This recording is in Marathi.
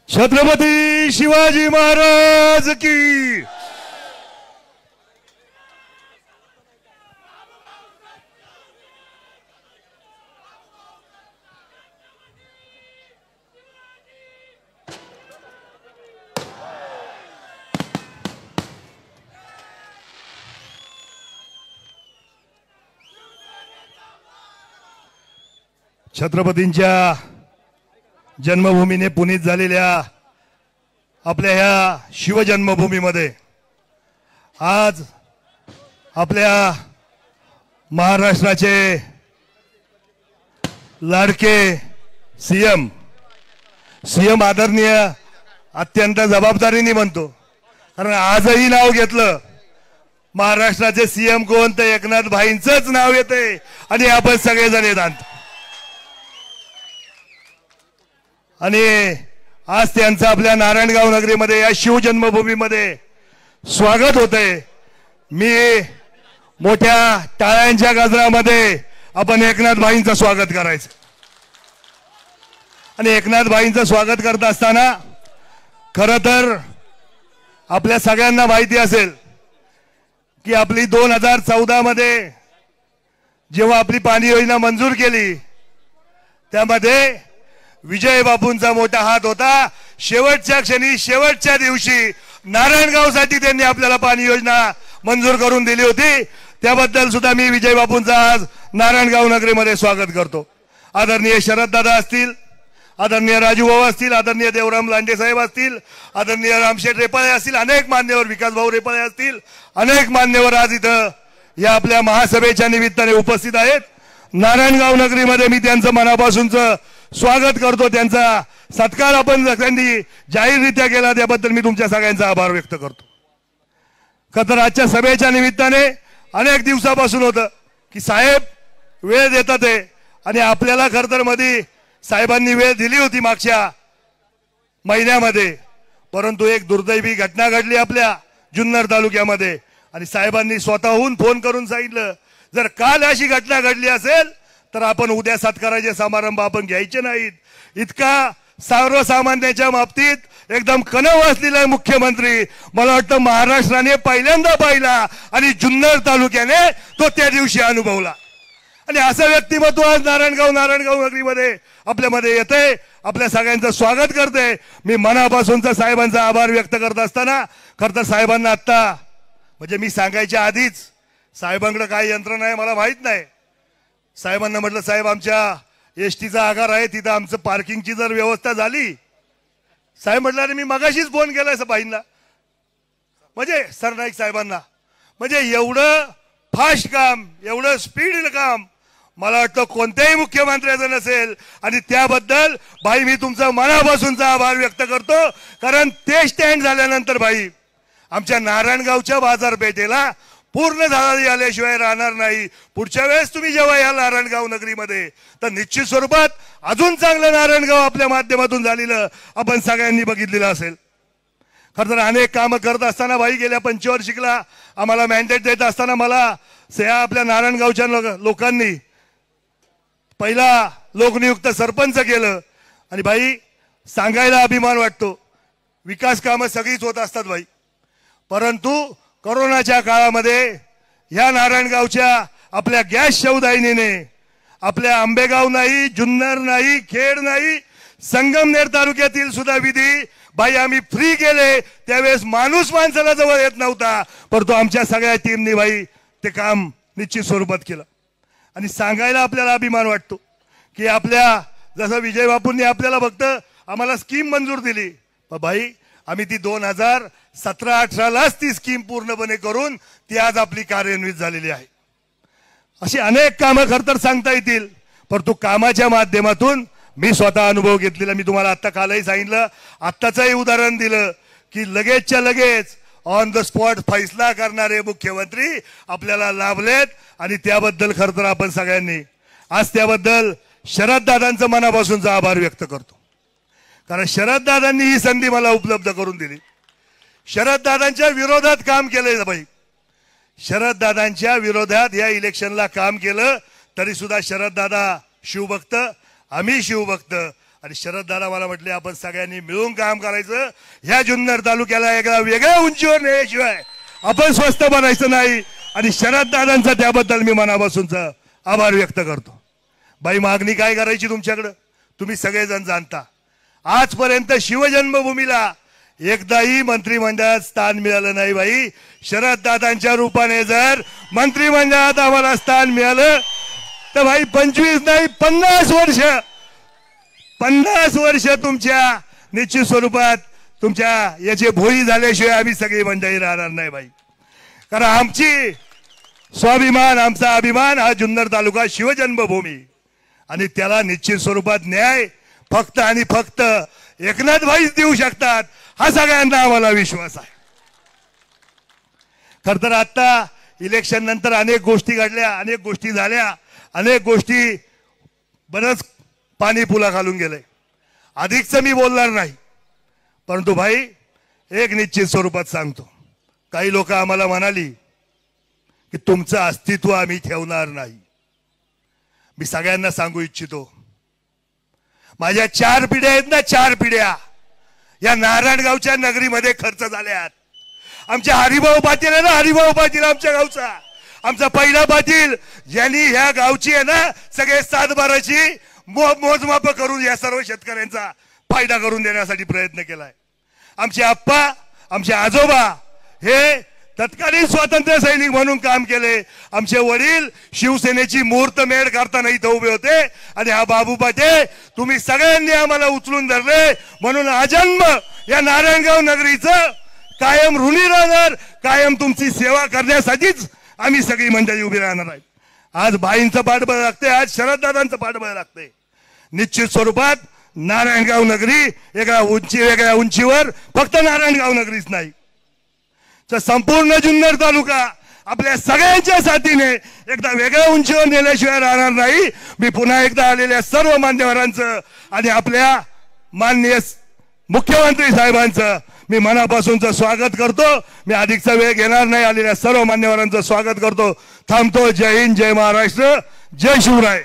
छत्रपती शिवाजी महाराज की। छत्रपतींच्या जन्मभूमीने पुनीत झालेल्या आपल्या ह्या शिवजन्मभूमीमध्ये आज आपल्या महाराष्ट्राचे लाडके सीएम आदरणीय अत्यंत जबाबदारीने म्हणतो, कारण आजही नाव घेतलं महाराष्ट्राचे सीएम कोण तर एकनाथ भाईंचंच नाव येते आणि आपण सगळेजण येतात आणि आज त्यांचं आपल्या नारायणगाव नगरीमध्ये या शिवजन्मभूमीमध्ये स्वागत होतंय। मी मोठ्या टाळ्यांच्या गजरामध्ये आपण एकनाथ भाईंचं स्वागत करायचं आणि एकनाथ भाईंचं स्वागत करत असताना खरं तर आपल्या सगळ्यांना माहिती असेल की आपली 2014 मध्ये जेव्हा आपली पाणी योजना मंजूर केली त्यामध्ये विजय बापूंचा मोठा हात होता। शेवटच्या क्षणी शेवटच्या दिवशी नारायणगावसाठी त्यांनी आपल्याला पाणी योजना मंजूर करून दिली होती। त्याबद्दल सुद्धा मी विजय बापूंचं आज नारायणगाव नगरीमध्ये स्वागत करतो। आदरणीय शरद दादा असतील, आदरणीय राजू भाऊ असतील, आदरणीय देवराम लांडे साहेब असतील, आदरणीय रामशेठ रेपाळे असतील, अनेक मान्यवर, विकास भाऊ रेपाळे असतील, अनेक मान्यवर आज इथं या आपल्या महासभेच्या निमित्ताने उपस्थित आहेत। नारायणगाव नगरीमध्ये मी त्यांचं मनापासूनचं स्वागत करतो। त्यांचा सत्कार आपण सगळ्यांनी जाहीररित्या केला त्याबद्दल मी तुमच्या सगळ्यांचा आभार व्यक्त करतो। खतर आजच्या सभेच्या निमित्ताने अनेक दिवसापासून होतं की साहेब वेळ देतात आहे आणि आपल्याला खरं तर मध्ये साहेबांनी वेळ दिली होती मागच्या महिन्यामध्ये, परंतु एक दुर्दैवी घटना घडली आपल्या जुन्नर तालुक्यामध्ये आणि साहेबांनी स्वतःहून फोन करून सांगितलं जर काल अशी घटना घडली असेल तर आपण उद्या सत्काराचे समारंभ आपण घ्यायचे नाहीत। इतका सर्वसामान्यांच्या बाबतीत एकदम कणव असलेला मुख्यमंत्री मला वाटतं महाराष्ट्राने पहिल्यांदा पाहिला आणि जुन्नर तालुक्याने तो त्या दिवशी अनुभवला आणि असं व्यक्तिमत्व आज नारायणगाव नगरीमध्ये आपल्यामध्ये येते, आपल्या सगळ्यांचं स्वागत करते। मी मनापासूनचा साहेबांचा आभार व्यक्त करत असताना खरं तर साहेबांना आत्ता म्हणजे मी सांगायच्या आधीच साहेबांकडे काय यंत्रणा आहे मला माहित नाही, साहेबांना म्हटलं साहेब आमच्या एसटीचा आगार आहे तिथं आमचं पार्किंगची जर व्यवस्था झाली, साहेब म्हटलं अरे मी मगाशीच फोन केलाय बाईंना म्हणजे सरनाईक साहेबांना, म्हणजे एवढं फास्ट काम एवढं स्पीड काम मला वाटतं कोणत्याही मुख्यमंत्र्याचं नसेल आणि त्याबद्दल भाई मी तुमचा मनापासूनचा आभार व्यक्त करतो। कारण ते स्टँड झाल्यानंतर भाई आमच्या नारायणगावच्या बाजारपेठेला पूर्ण झाली आल्याशिवाय राहणार नाही। पुढच्या वेळेस तुम्ही जेव्हा या नारायणगाव नगरीमध्ये तर निश्चित स्वरूपात अजून चांगलं नारायणगाव आपल्या माध्यमातून झालेलं आपण सगळ्यांनी बघितलेलं असेल। खरं तर अनेक कामं करत असताना भाई गेल्या पंचवार्षिकला आम्हाला मॅन्डेट देत असताना मला आपल्या नारायणगावच्या लोकांनी पहिला लोकनियुक्त सरपंच केलं आणि भाई सांगायला अभिमान वाटतो विकास कामं सगळीच होत असतात भाई, परंतु कोरोनाच्या काळामध्ये ह्या नारायणगावच्या आपल्या गॅस शवदाहिनीने आपल्या आंबेगाव नाही, जुन्नर नाही, खेड नाही, संगमनेर तालुक्यातील सुद्धा विधी भाई आम्ही फ्री केले। त्यावेळेस माणूस माणसाला जवळ येत नव्हता, परंतु आमच्या सगळ्या टीमने भाई ते काम निश्चित स्वरूपात केलं आणि सांगायला आपल्याला अभिमान वाटतो की आपल्या जसं विजय बापूंनी आपल्याला फक्त आम्हाला स्कीम मंजूर दिली, पण भाई आम्ही ती 2017-18लाच ती स्कीम पूर्णपणे करून ती आज आपली कार्यान्वित झालेली आहे। अशी अनेक कामं खरं तर सांगता येतील, परंतु कामाच्या माध्यमातून मी स्वतः अनुभव घेतलेला मी तुम्हाला आत्ता कालही सांगितलं, आत्ताचंही उदाहरण दिलं की लगेचच्या लगेच ऑन द स्पॉट फैसला करणारे मुख्यमंत्री आपल्याला लाभलेत आणि त्याबद्दल खरं तर आपण सगळ्यांनी आज त्याबद्दल शरद दादांचं मनापासूनचा आभार व्यक्त करतो। कारण शरद दादांनी ही संधी मला उपलब्ध करून दिली। शरद दादांच्या विरोधात काम केलंय भाई, शरद दादांच्या विरोधात या इलेक्शनला काम केलं तरी सुद्धा शरद दादा शिवभक्त, आम्ही शिवभक्त आणि शरद दादा मला म्हटले आपण सगळ्यांनी मिळून काम करायचं, ह्या जुन्नर तालुक्याला एका वेगळ्या उंचीवर नेल्याशिवाय आपण स्वस्थ बनायचं नाही. आणि शरद दादांचा त्याबद्दल मी मनापासूनचा आभार व्यक्त करतो. बाई मागणी काय करायची तुमच्याकडं तुम्ही सगळेजण जाणता. आजपर्यंत शिवजन्मभूमीला एकदाही मंत्रिमंडळात स्थान मिळालं नाही. बाई शरद दादांच्या रूपाने जर मंत्रिमंडळात आम्हाला स्थान मिळालं तर भाई 25 नाही 50 वर्ष तुमच्या निश्चित स्वरूपात तुमच्या याचे भोई झाल्याशिवाय आम्ही सगळी मंडळी राहणार नाही बाई. कारण आमची स्वाभिमान आमचा अभिमान हा जुन्नर तालुका शिवजन्मभूमी आणि त्याला निश्चित स्वरूपात न्याय फक्त आणि फक्त एकनाथ भाईच देऊ शकतात हा सगळ्यांना आम्हाला विश्वास आहे. खर तर आता इलेक्शन नंतर अनेक गोष्टी घडल्या, अनेक गोष्टी झाल्या, अनेक गोष्टी बरंच पाणी पुला घालून गेले. अधिकचं मी बोलणार नाही, परंतु भाई एक निश्चित स्वरूपात सांगतो. काही लोक आम्हाला म्हणाली की तुमचं अस्तित्व आम्ही ठेवणार नाही. मी सगळ्यांना सांगू इच्छितो, माझ्या 4 पिढ्या आहेत ना, 4 पिढ्या या नारायणगावच्या नगरीमध्ये खर्च झाल्यात. आमच्या हरिभाऊ पाटील आहे ना, हरिभाऊ पाटील आमच्या गावचा, आमचा पहिला पाटील ज्यांनी ह्या गावची आहे ना सगळे 7/12ची मोजमाप करून या सर्व शेतकऱ्यांचा फायदा करून देण्यासाठी प्रयत्न केलाय. आमचे आप्पा आमचे आजोबा हे तत्कालीन स्वातंत्र्य सैनिक म्हणून काम केले. आमचे वडील शिवसेनेची मुहूर्तमेढ करताना इथं उभे होते. आणि हा बाबू पाटे तुम्ही सगळ्यांनी आम्हाला उचलून धरले म्हणून आजन्म या नारायणगाव नगरीचं कायम ऋणी राहणार, कायम तुमची सेवा करण्यासाठीच आम्ही सगळी मंडळी उभी राहणार आहे. आज बाईंचं पाठबळ लागते, आज शरददादांचं पाठबळ लागते. निश्चित स्वरूपात नारायणगाव नगरी एका वेगळ्या उंचीवर फक्त नारायणगाव नगरीच नाही तर संपूर्ण जुन्नर तालुका आपल्या सगळ्यांच्या साथीने एकदा वेगळ्या उंचीवर नेल्याशिवाय राहणार नाही. मी पुन्हा एकदा आलेल्या सर्व मान्यवरांचं आणि आपल्या माननीय मुख्यमंत्री साहेबांचं मी मनापासूनचं स्वागत करतो. मी अधिकचा वेळ घेणार नाही. आलेल्या सर्व मान्यवरांचं स्वागत करतो. थांबतो. जय हिंद, जय महाराष्ट्र, जय शिवराय.